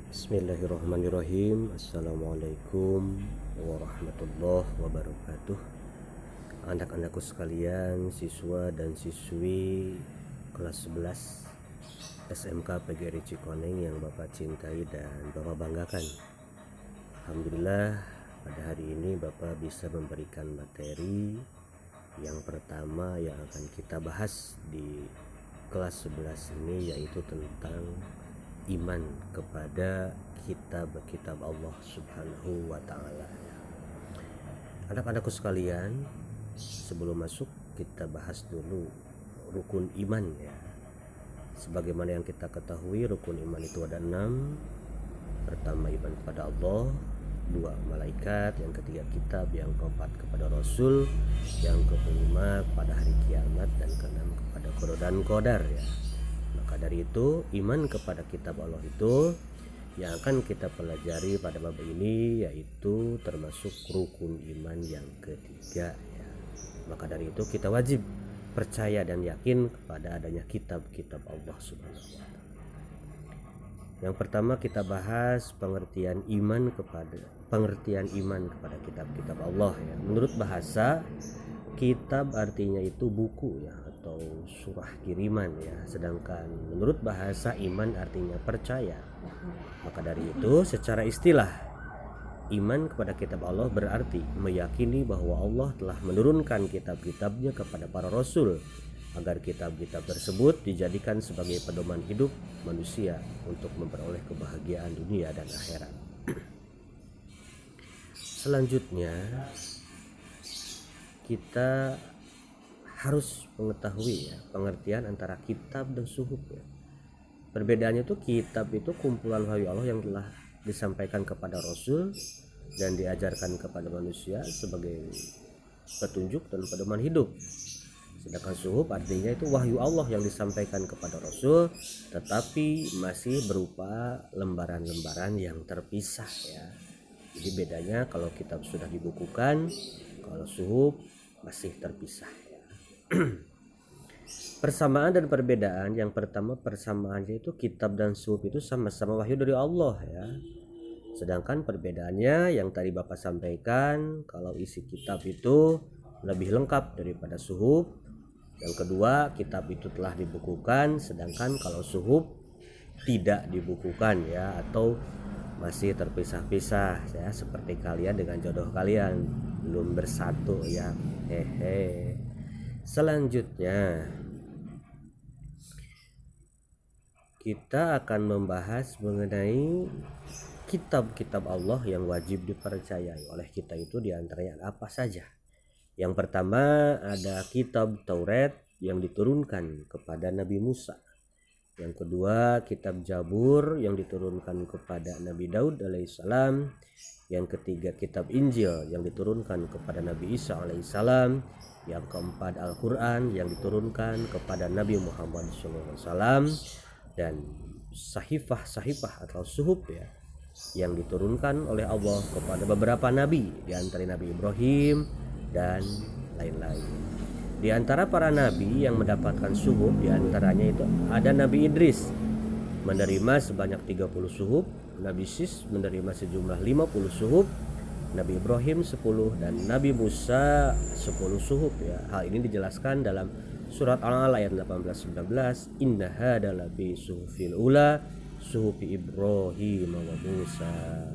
Bismillahirrahmanirrahim. Assalamualaikum warahmatullahi wabarakatuh. Anak-anakku sekalian, siswa dan siswi kelas 11 SMK PGRI Cikoneng yang Bapak cintai dan Bapak banggakan. Alhamdulillah, pada hari ini Bapak bisa memberikan materi yang pertama yang akan kita bahas di kelas 11 ini, yaitu tentang iman kepada kitab-kitab Allah Subhanahu wa ta'ala. Anak-anakku sekalian, sebelum masuk kita bahas dulu rukun iman ya. Sebagaimana yang kita ketahui, rukun iman itu ada 6. Pertama, iman kepada Allah. 2, malaikat. Yang ketiga, kitab. Yang keempat, kepada Rasul. Yang kelima, pada hari kiamat. Dan keenam, kepada qada dan qadar ya. Maka dari itu, iman kepada kitab Allah itu yang akan kita pelajari pada bab ini, yaitu termasuk rukun iman yang ketiga ya. Maka dari itu kita wajib percaya dan yakin kepada adanya kitab-kitab Allah Subhanahu wa ta'ala. Yang pertama kita bahas pengertian iman kepada kitab-kitab Allah ya. Menurut bahasa, kitab artinya itu buku ya, atau surah kiriman ya. Sedangkan menurut bahasa, iman artinya percaya. Maka dari itu, secara istilah, iman kepada kitab Allah berarti meyakini bahwa Allah telah menurunkan kitab-kitabnya kepada para rasul agar kitab-kitab tersebut dijadikan sebagai pedoman hidup manusia untuk memperoleh kebahagiaan dunia dan akhirat. Selanjutnya, kita harus mengetahui ya, pengertian antara kitab dan suhuf ya. Perbedaannya itu, kitab itu kumpulan wahyu Allah yang telah disampaikan kepada Rasul dan diajarkan kepada manusia sebagai petunjuk dan pedoman hidup. Sedangkan suhuf artinya itu wahyu Allah yang disampaikan kepada Rasul tetapi masih berupa lembaran-lembaran yang terpisah ya. Jadi bedanya, kalau kitab sudah dibukukan, kalau suhuf masih terpisah ya. Persamaan dan perbedaan, yang pertama persamaannya itu kitab dan suhuf itu sama-sama wahyu dari Allah ya. Sedangkan perbedaannya yang tadi Bapak sampaikan, kalau isi kitab itu lebih lengkap daripada suhuf. Yang kedua, kitab itu telah dibukukan, sedangkan kalau suhuf tidak dibukukan ya, atau masih terpisah-pisah ya, seperti kalian dengan jodoh kalian belum bersatu ya. Selanjutnya kita akan membahas mengenai kitab-kitab Allah yang wajib dipercayai oleh kita. Itu diantaranya apa saja? Yang pertama ada kitab Taurat yang diturunkan kepada Nabi Musa. Yang kedua, kitab Zabur yang diturunkan kepada Nabi Daud alaihissalam. Yang ketiga, kitab Injil yang diturunkan kepada Nabi Isa alaihissalam. Yang keempat, Al-Quran yang diturunkan kepada Nabi Muhammad SAW. Dan sahifah atau suhuf ya, yang diturunkan oleh Allah kepada beberapa nabi, di antara Nabi Ibrahim dan lain-lain. Di antara para nabi yang mendapatkan suhuf, di antaranya itu ada Nabi Idris menerima sebanyak 30 suhuf, Nabi Sis menerima sejumlah 50 suhuf, Nabi Ibrahim 10, dan Nabi Musa 10 suhuf ya. Hal ini dijelaskan dalam surat Al-A'la ayat 18-19, inna hada labi suhufil ula suhufi Ibrahim wa Musa.